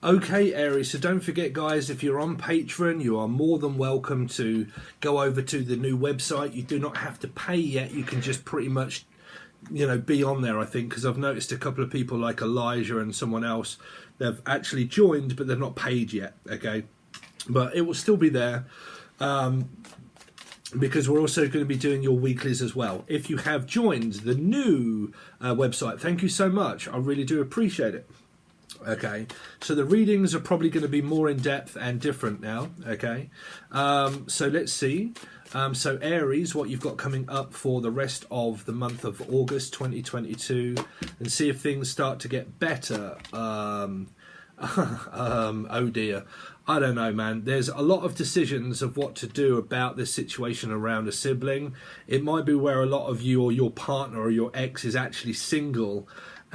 Okay, Aries, so don't forget, guys, if you're on Patron, you are more than welcome to go over to the new website. You do not have to pay yet. You can just pretty much, you know, be on there, I think, because I've noticed a couple of people like Elijah and someone else, they've actually joined, but they've not paid yet, okay? But it will still be there, because we're also going to be doing your weeklies as well. If you have joined the new website, thank you so much. I really do appreciate it. Okay, so the readings are probably going to be more in depth and different now. Okay, so let's see. So Aries, what you've got coming up for the rest of the month of August 2022, and see if things start to get better. Oh dear, I don't know, man. There's a lot of decisions of what to do about this situation around a sibling. It might be where a lot of you or your partner or your ex is actually single.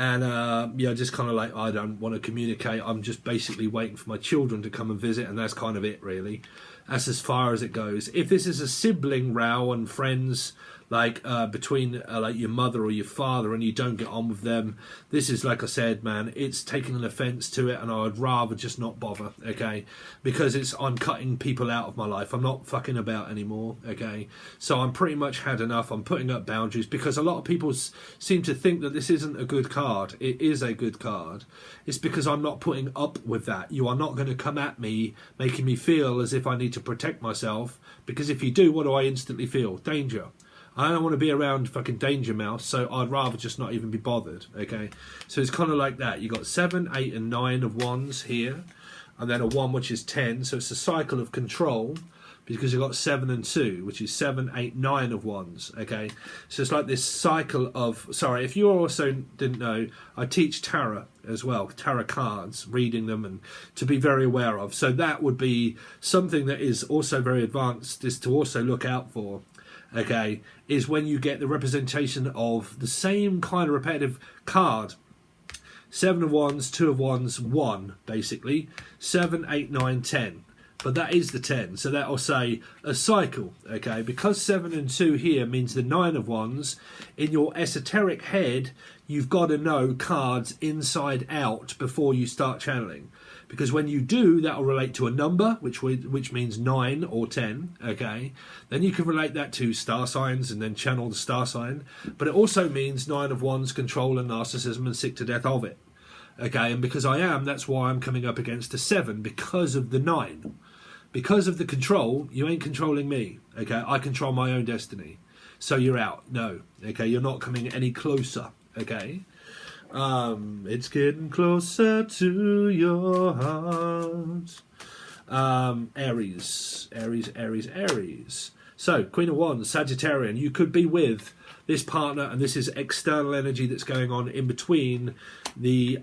And, yeah, just kind of like, I don't want to communicate. I'm just basically waiting for my children to come and visit. And that's kind of it, really. That's as far as it goes. If this is a sibling row and friends, like between like your mother or your father, and you don't get on with them, this is, like I said, man, it's taking an offence to it, and I would rather just not bother, okay? Because I'm cutting people out of my life. I'm not fucking about anymore, okay? So I'm pretty much had enough. I'm putting up boundaries, because a lot of people seem to think that this isn't a good card. It is a good card. It's because I'm not putting up with that. You are not going to come at me making me feel as if I need to protect myself, because if you do, what do I instantly feel? Danger. I don't want to be around fucking Danger Mouse, so I'd rather just not even be bothered, okay? So it's kind of like that. You got 7, 8 and 9 of wands here, and then a 1 which is 10, so it's a cycle of control, because you've got 7 and 2, which is 7, 8, 9 of wands, okay? So it's like this cycle of... Sorry, if you also didn't know, I teach tarot as well, tarot cards, reading them, and to be very aware of. So that would be something that is also very advanced, is to also look out for, okay, is when you get the representation of the same kind of repetitive card. 7 of wands, 2 of wands, 1, basically. 7, 8, 9, 10. But that is the 10, so that will say a cycle, okay? Because 7 and 2 here means the 9 of wands, in your esoteric head, you've got to know cards inside out before you start channeling. Because when you do, that will relate to a number, which means 9 or 10, okay? Then you can relate that to star signs and then channel the star sign. But it also means 9 of wands, control and narcissism, and sick to death of it. Okay, and because I am, that's why I'm coming up against a 7, because of the 9. Because of the control, you ain't controlling me, okay? I control my own destiny. So you're out. No, okay? You're not coming any closer, okay? It's getting closer to your heart. Aries. So, Queen of Wands, Sagittarian. You could be with this partner, and this is external energy that's going on in between the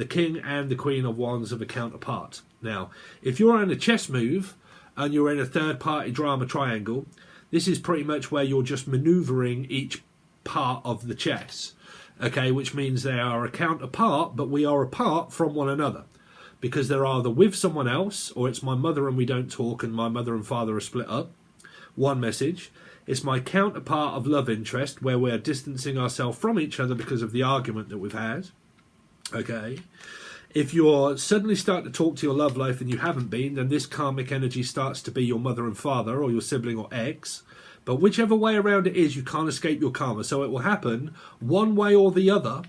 King and the Queen of Wands of a counterpart. Now, if you're in a chess move and you're in a third-party drama triangle, this is pretty much where you're just manoeuvring each part of the chess. Okay, which means they are a counterpart, but we are apart from one another. Because they're either with someone else, or it's my mother and we don't talk and my mother and father are split up. One message. It's my counterpart of love interest, where we're distancing ourselves from each other because of the argument that we've had. Okay. If you're suddenly starting to talk to your love life and you haven't been, then this karmic energy starts to be your mother and father, or your sibling or ex. But whichever way around it is, you can't escape your karma. So it will happen one way or the other,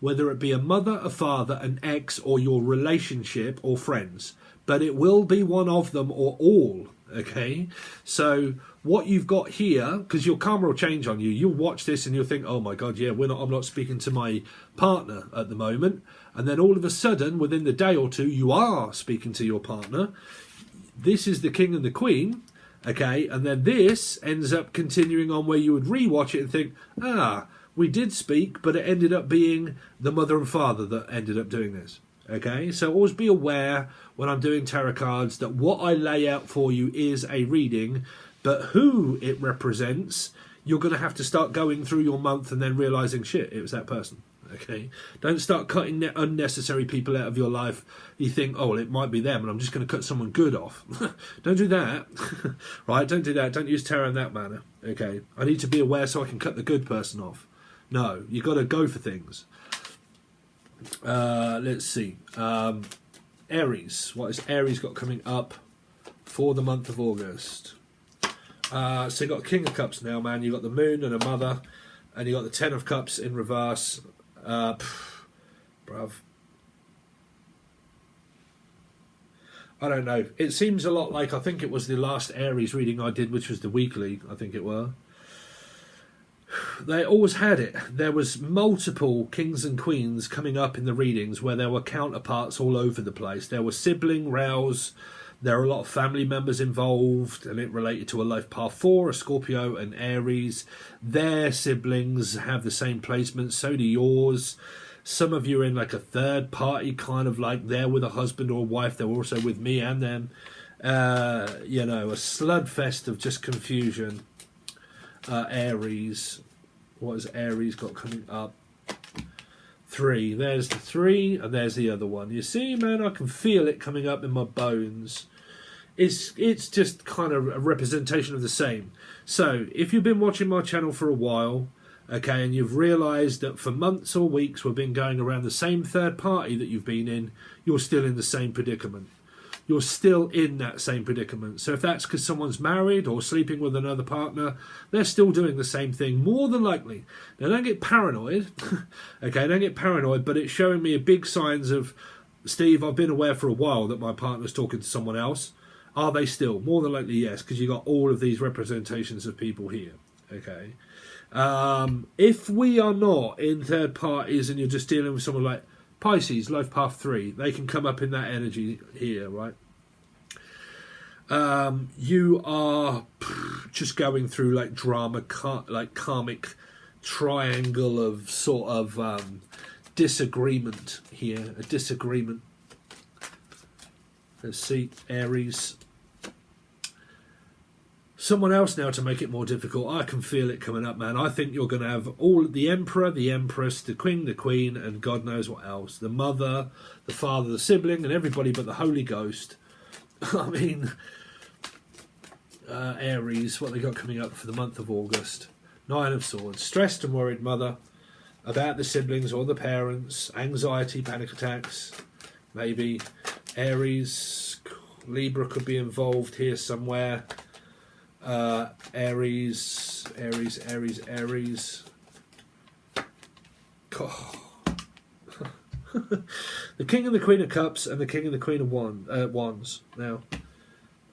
whether it be a mother, a father, an ex, or your relationship or friends. But it will be one of them or all, okay? So what you've got here, because your karma will change on you. You'll watch this and you'll think, oh my God, yeah, I'm not speaking to my partner at the moment. And then all of a sudden, within the day or two, you are speaking to your partner. This is the King and the Queen. Okay, and then this ends up continuing on where you would rewatch it and think, we did speak, but it ended up being the mother and father that ended up doing this. Okay, so always be aware when I'm doing tarot cards that what I lay out for you is a reading, but who it represents, you're going to have to start going through your month and then realising, shit, it was that person. Okay, don't start cutting unnecessary people out of your life. You think, oh, well, it might be them, and I'm just going to cut someone good off. Don't do that, right? Don't do that. Don't use tarot in that manner. Okay, I need to be aware so I can cut the good person off. No, you got to go for things. Let's see. Aries. What has Aries got coming up for the month of August? So you got King of Cups now, man. You got the Moon and a Mother, and you got the Ten of Cups in reverse. Bruv. I don't know. It seems a lot like, I think it was the last Aries reading I did, which was the weekly, I think it were. They always had it. There was multiple kings and queens coming up in the readings where there were counterparts all over the place. There were sibling rows. There were a lot of family members involved, and it related to a life path 4, a Scorpio, and Aries. Their siblings have the same placement, so do yours. Some of you are in like a third party, kind of like they're with a husband or a wife. They're also with me and them. You know, a sludfest of just confusion. Aries. What has Aries got coming up? 3. There's the 3, and there's the other one. You see, man, I can feel it coming up in my bones. It's just kind of a representation of the same. So, if you've been watching my channel for a while, okay, and you've realised that for months or weeks we've been going around the same third party that you've been in, you're still in the same predicament. You're still in that same predicament. So if that's because someone's married or sleeping with another partner, they're still doing the same thing, more than likely. Now, don't get paranoid. Okay, don't get paranoid, but it's showing me a big signs of, Steve, I've been aware for a while that my partner's talking to someone else. Are they still? More than likely, yes, because you've got all of these representations of people here. Okay. If we are not in third parties and you're just dealing with someone like Pisces, life path 3, they can come up in that energy here, right? You are just going through like drama, like karmic triangle of sort of disagreement here, a disagreement. Let's see, Aries. Someone else now to make it more difficult. I can feel it coming up, man. I think you're going to have all the Emperor, the Empress, the King, the Queen, and God knows what else. The mother, the father, the sibling, and everybody but the Holy Ghost. I mean, Aries, what they got coming up for the month of August? 9 of Swords. Stressed and worried mother about the siblings or the parents. Anxiety, panic attacks. Maybe. Aries, Libra could be involved here somewhere. Aries. Oh. The King and the Queen of Cups and the King and the Queen of Wands. Now,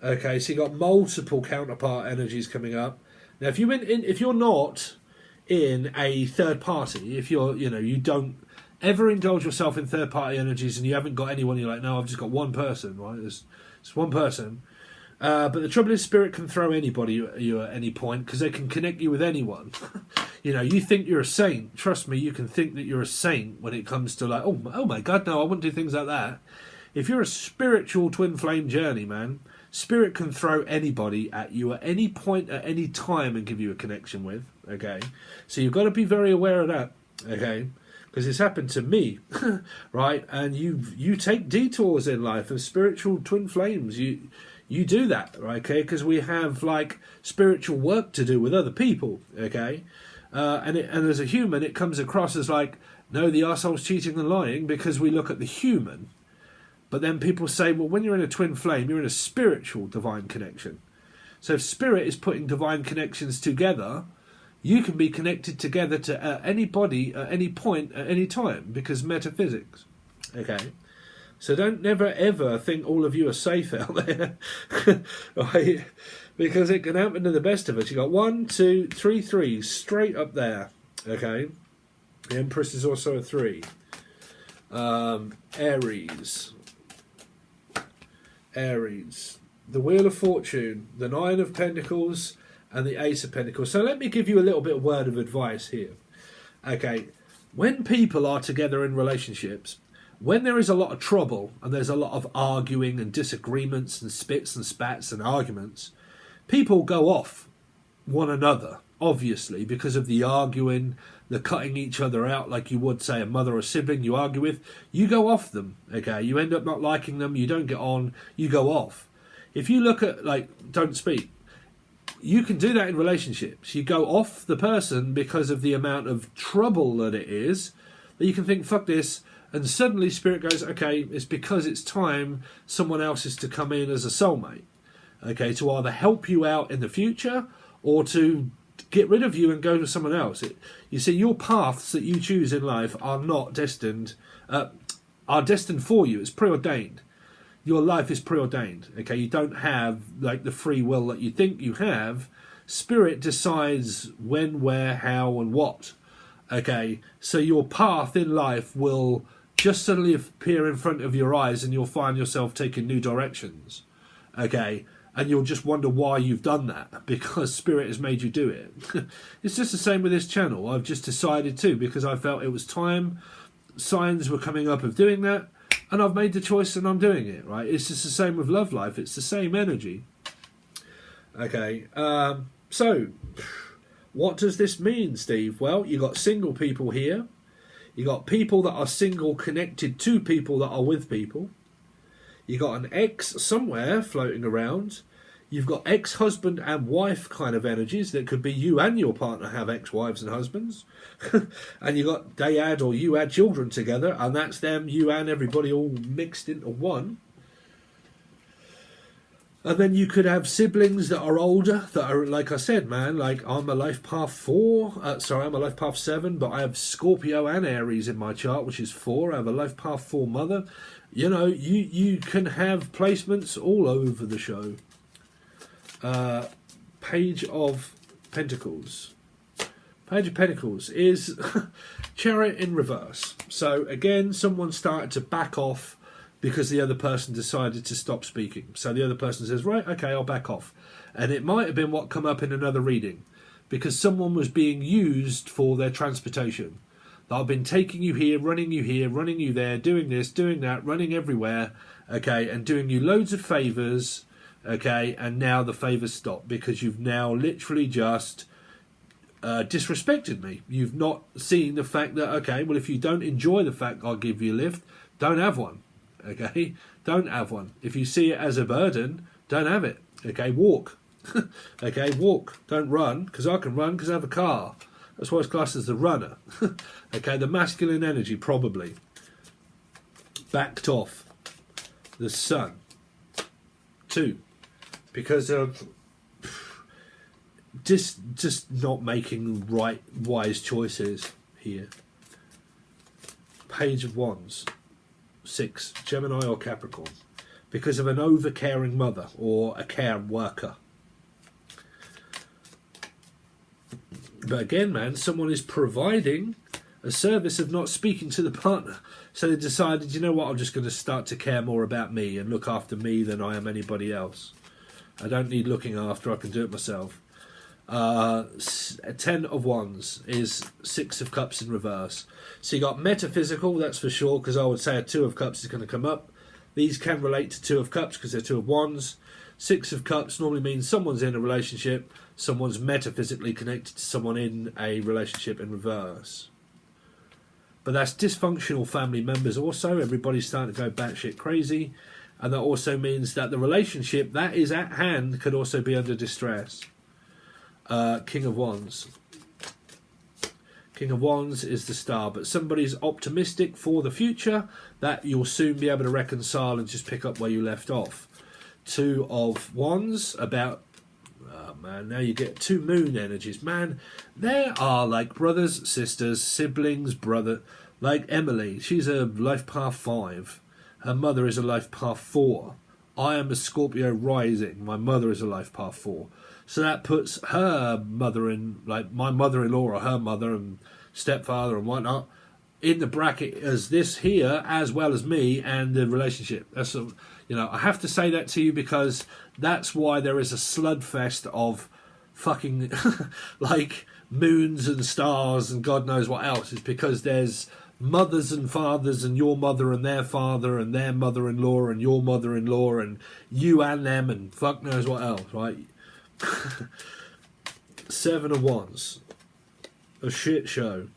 okay, so you got multiple counterpart energies coming up. Now, if you're not in a third party, if you're, you don't ever indulge yourself in third party energies, and you haven't got anyone, you're like, no, I've just got one person, right? It's one person. But the trouble is, spirit can throw anybody at you at any point because they can connect you with anyone. You think you're a saint. Trust me, you can think that you're a saint when it comes to like, oh my God, no, I wouldn't do things like that. If you're a spiritual twin flame journey, man, spirit can throw anybody at you at any point, at any time, and give you a connection with. Okay, so you've got to be very aware of that. Okay. Because it's happened to me, right? And you take detours in life and spiritual twin flames. You do that, right? Okay, because we have like spiritual work to do with other people, okay? And as a human, it comes across as like, no, the arsehole's cheating and lying because we look at the human. But then people say, well, when you're in a twin flame, you're in a spiritual divine connection. So if spirit is putting divine connections together, you can be connected together to anybody at any point at any time because metaphysics. Okay, so don't never ever think all of you are safe out there, right? Because it can happen to the best of us. You got 1, 2, 3 threes straight up there. Okay, the Empress is also a 3. Aries, the Wheel of Fortune, the 9 of Pentacles, and the Ace of Pentacles. So let me give you a little bit of word of advice here. Okay, when people are together in relationships, when there is a lot of trouble and there's a lot of arguing and disagreements and spits and spats and arguments, people go off one another, obviously, because of the arguing, the cutting each other out like you would, say, a mother or sibling you argue with. You go off them, okay? You end up not liking them, you don't get on, you go off. If you look at, like, don't speak, you can do that in relationships. You go off the person because of the amount of trouble that it is, that you can think, fuck this, And suddenly Spirit goes, okay, it's because it's time someone else is to come in as a soulmate. Okay, to either help you out in the future or to get rid of you and go to someone else. You see, your paths that you choose in life are not destined, are destined for you. It's preordained. Your life is preordained. Okay, you don't have like the free will that you think you have. Spirit decides when, where, how, and what. Okay, so your path in life will just suddenly appear in front of your eyes, and you'll find yourself taking new directions. Okay, and you'll just wonder why you've done that, because Spirit has made you do it. It's just the same with this channel. I've just decided to, because I felt it was time. Signs were coming up of doing that, and I've made the choice and I'm doing it, right? It's just the same with love life. It's the same energy. Okay, so what does this mean, Steve? Well, you got single people here. You got people that are single connected to people that are with people. You got an ex somewhere floating around. You've got ex-husband and wife kind of energies. That could be you and your partner have ex-wives and husbands. And you got they had or you had children together, and that's them, you and everybody all mixed into one. And then you could have siblings that are older, that are, like I said, man, like I'm a life path 4. I'm a life path 7, but I have Scorpio and Aries in my chart, which is 4. I have a life path 4 mother. You know, you can have placements all over the show. Page of Pentacles. Page of Pentacles is Chariot in reverse. So again, someone started to back off because the other person decided to stop speaking. So the other person says, right, okay, I'll back off. And it might have been what come up in another reading, because someone was being used for their transportation. I've been taking you here, running you there, doing this, doing that, running everywhere, okay, and doing you loads of favours, okay, and now the favours stop because you've now literally just disrespected me. You've not seen the fact that, okay, well, if you don't enjoy the fact I'll give you a lift, don't have one. Okay, don't have one. If you see it as a burden, don't have it. Okay, walk. Okay, walk. Don't run, because I can run because I have a car. That's why it's classed as the runner. Okay, the masculine energy probably backed off the sun. 2, because of just not making right, wise choices here. Page of Wands. 6, Gemini or Capricorn, because of an over-caring mother or a care worker. But again, man, someone is providing a service of not speaking to the partner. So they decided, you know what, I'm just going to start to care more about me and look after me than I am anybody else. I don't need looking after, I can do it myself. 10 of Wands is 6 of Cups in reverse. So you got metaphysical, that's for sure, because I would say a 2 of Cups is going to come up. These can relate to 2 of Cups because they're 2 of Wands. 6 of Cups normally means someone's in a relationship, someone's metaphysically connected to someone in a relationship in reverse. But that's dysfunctional family members also. Everybody's starting to go batshit crazy. And that also means that the relationship that is at hand could also be under distress. King of Wands. King of Wands is the star, but somebody's optimistic for the future that you'll soon be able to reconcile and just pick up where you left off. 2 of Wands about, oh man, now you get 2 moon energies. Man, there are like brothers, sisters, siblings, brother, like Emily. She's a life path 5. Her mother is a life path 4. I am a Scorpio rising. My mother is a life path 4. So that puts her mother in, like my mother-in-law or her mother and stepfather and whatnot, in the bracket as this here, as well as me and the relationship. That's a, you know, I have to say that to you because that's why there is a sludfest of fucking like moons and stars and God knows what else. It's because there's mothers and fathers and your mother and their father and their mother-in-law and your mother-in-law and you and them and fuck knows what else, right? 7 of Wands, a shit show.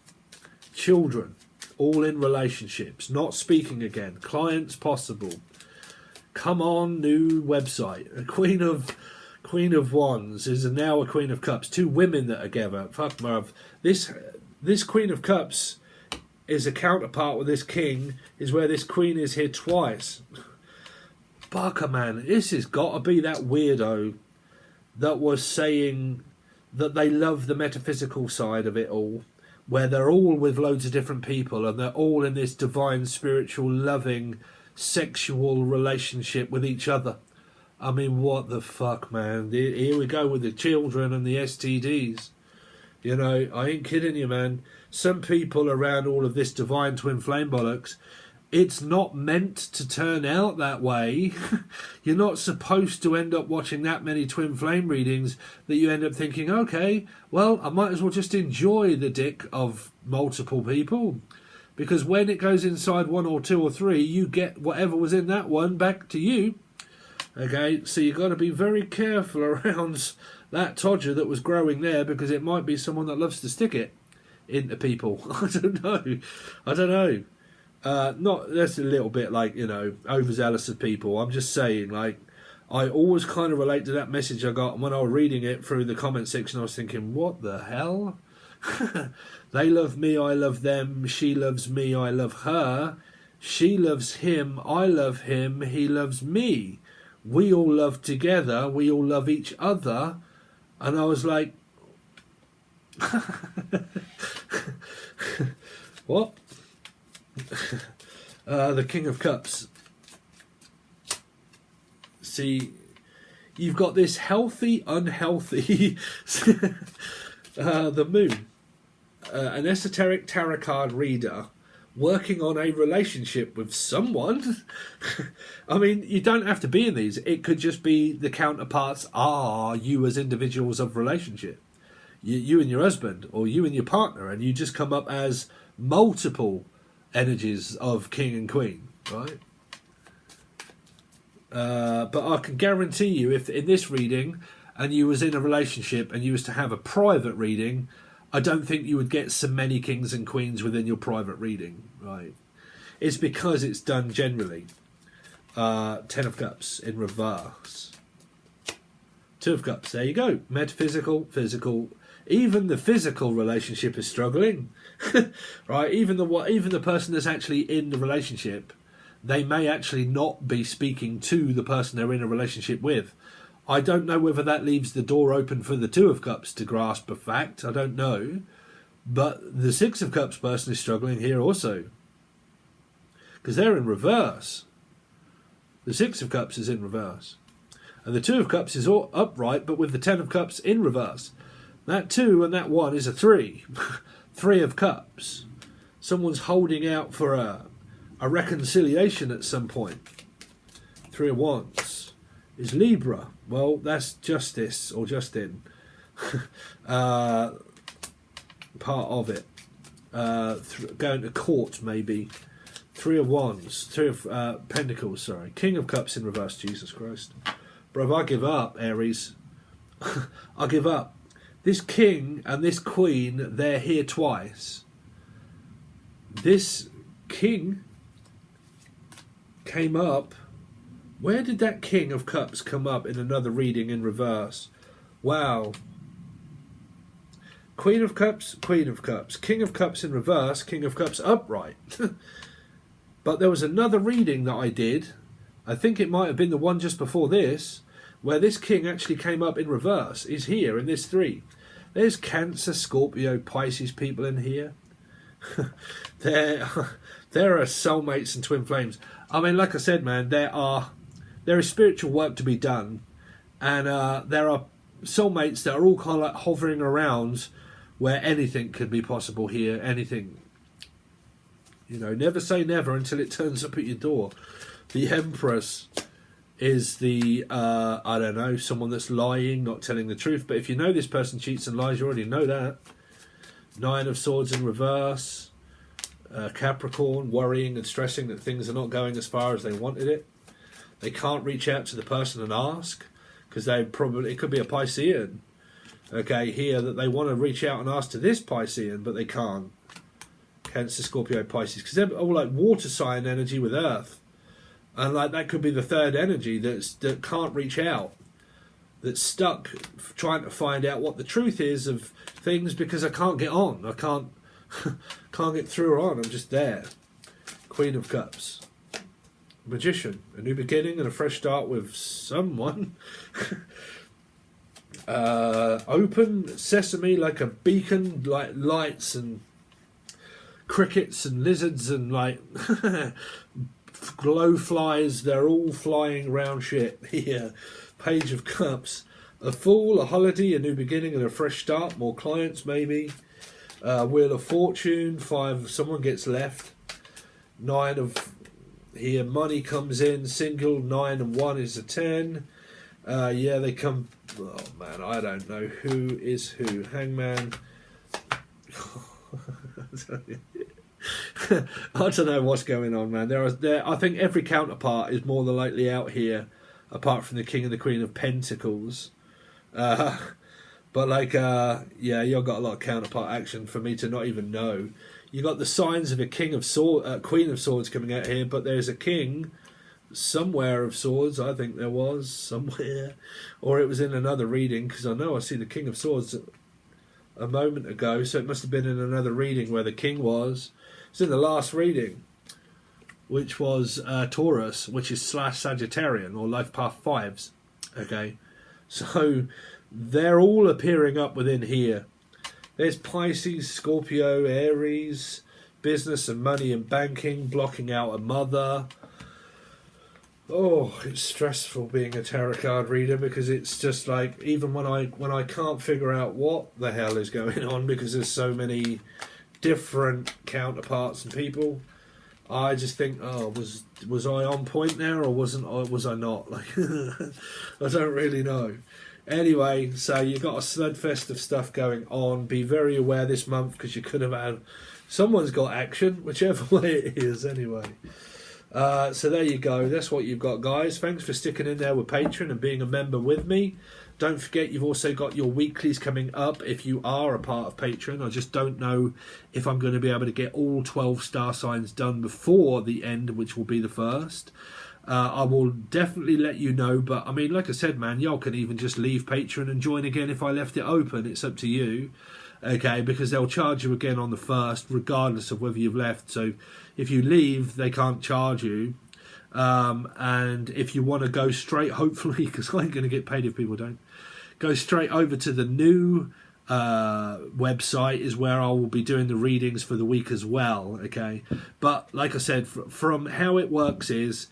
Children, all in relationships, not speaking again. Clients possible. Come on, new website. A Queen of Wands is now a Queen of Cups. 2 women that are together. Fuck, Marv. This Queen of Cups is a counterpart with this king, is where this queen is here twice. Barker, man, this has got to be that weirdo that was saying that they love the metaphysical side of it all, where they're all with loads of different people and they're all in this divine, spiritual, loving, sexual relationship with each other. I mean, what the fuck, man? Here we go with the children and the STDs. You know, I ain't kidding you, man. Some people around all of this divine twin flame bollocks, it's not meant to turn out that way. You're not supposed to end up watching that many twin flame readings that you end up thinking, okay, well, I might as well just enjoy the dick of multiple people. Because when it goes inside one or two or three, you get whatever was in that one back to you. Okay, so you've got to be very careful around that todger that was growing there, because it might be someone that loves to stick it into people. I don't know. Not that's a little bit like, you know, overzealous of people. I'm just saying, like, I always kind of relate to that message I got when I was reading it through the comment section. I was thinking, what the hell? They love me, I love them. She loves me, I love her. She loves him, I love him. He loves me. We all love together. We all love each other. And I was like, what? The King of Cups. See, you've got this healthy, unhealthy, the moon, an esoteric tarot card reader working on a relationship with someone. I mean, you don't have to be in these. It could just be the counterparts are you as individuals of relationship. You and your husband, or you and your partner, and you just come up as multiple energies of king and queen, right? But I can guarantee you, if in this reading and you was in a relationship and you was to have a private reading, I don't think you would get so many kings and queens within your private reading, right? It's because it's done generally. Ten of Cups in reverse. Two of Cups, there you go. Metaphysical, physical. Even the physical relationship is struggling, right? Even the person that's actually in the relationship, they may actually not be speaking to the person they're in a relationship with. I don't know whether that leaves the door open for the Two of Cups to grasp a fact. I don't know. But the Six of Cups person is struggling here also, because they're in reverse. The Six of Cups is in reverse. And the Two of Cups is all upright, but with the Ten of Cups in reverse. That 2 and that 1 is a 3. 3 of Cups. Someone's holding out for a reconciliation at some point. 3 of Wands is Libra. Well, that's justice, or Justin. Part of it. Going to court, maybe. 3 of Wands. 3 of Pentacles, sorry. King of Cups in reverse, Jesus Christ. Bro, I give up, Aries. I give up. This king and this queen, they're here twice. This king came up. Where did that King of Cups come up in another reading in reverse? Wow. Queen of Cups, Queen of Cups. King of Cups in reverse, King of Cups upright. But there was another reading that I did. I think it might have been the one just before this, where this king actually came up in reverse. Is here in this 3. There's Cancer, Scorpio, Pisces people in here. There are soulmates and twin flames. I mean, like I said, man, there is spiritual work to be done, and there are soulmates that are all kind of like hovering around where anything could be possible here. Anything. You know, never say never until it turns up at your door. The Empress is the, I don't know, someone that's lying, not telling the truth. But if you know this person cheats and lies, you already know that. 9 of Swords in reverse. Capricorn, worrying and stressing that things are not going as far as they wanted it. They can't reach out to the person and ask, because it could be a Piscean. Okay, here, that they want to reach out and ask to this Piscean, but they can't. Cancer, Scorpio, Pisces, because they're all like water sign energy with Earth. And like that could be the third energy that can't reach out, that's stuck trying to find out what the truth is of things, because I can't get on. Can't get through or on, I'm just there. Queen of Cups. Magician, a new beginning and a fresh start with someone. Open sesame like a beacon, like lights and crickets and lizards and like glow flies, they're all flying round shit here. Page of Cups. A fool, a holiday, a new beginning and a fresh start, more clients maybe. Wheel of Fortune, 5, someone gets left. 9 of here, money comes in, single, 9 and 1 is a 10. Yeah, they come, oh man, I don't know who is who. Hangman. I don't know what's going on, man. I think every counterpart is more than likely out here, apart from the King and the Queen of Pentacles. But like, yeah, you've got a lot of counterpart action for me to not even know. You got the signs of a King of Swords, Queen of Swords coming out here, but there's a King somewhere of Swords. I think there was somewhere, or it was in another reading because I know I see the King of Swords a moment ago, so it must have been in another reading where the King was. It's in the last reading, which was Taurus, which is / Sagittarian or Life Path 5s. Okay, so they're all appearing up within here. There's Pisces, Scorpio, Aries, business and money and banking, blocking out a mother. Oh, it's stressful being a tarot card reader because it's just like, even when I can't figure out what the hell is going on because there's so many different counterparts and people, I just think, oh, was I on point there or was I not? Like, I don't really know. Anyway, so you've got a slugfest of stuff going on. Be very aware this month because you could have had someone's got action, whichever way it is. Anyway, so there you go. That's what you've got, guys. Thanks for sticking in there with Patron and being a member with me. Don't forget, you've also got your weeklies coming up if you are a part of Patron. I just don't know if I'm going to be able to get all 12 star signs done before the end, which will be the 1st. I will definitely let you know, but I mean, like I said, man, y'all can even just leave Patreon and join again if I left it open. It's up to you, okay, because they'll charge you again on the 1st regardless of whether you've left. So if you leave, they can't charge you, and if you want to go straight, hopefully, because I ain't going to get paid if people don't, go straight over to the new website is where I will be doing the readings for the week as well, okay. But like I said, from how it works is,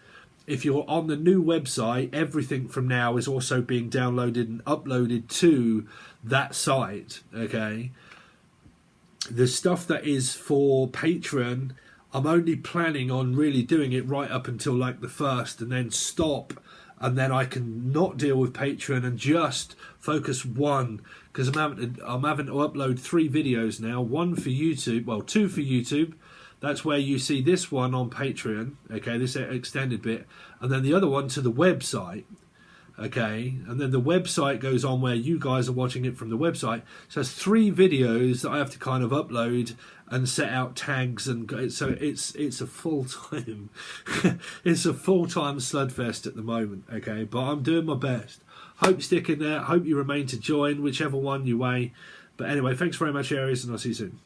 if you're on the new website, everything from now is also being downloaded and uploaded to that site, okay? The stuff that is for Patreon, I'm only planning on really doing it right up until like the 1st and then stop, and then I can not deal with Patreon and just focus one, because I'm having to upload 3 videos now, 1 for YouTube, well, 2 for YouTube. That's where you see this one on Patreon, okay, this extended bit, and then the other one to the website, okay, and then the website goes on where you guys are watching it from the website. So it's 3 videos that I have to kind of upload and set out tags, and so it's a full-time it's a full-time sludfest at the moment, okay, but I'm doing my best. Hope you stick in there, hope you remain to join, whichever one you weigh. But anyway, thanks very much, Aries, and I'll see you soon.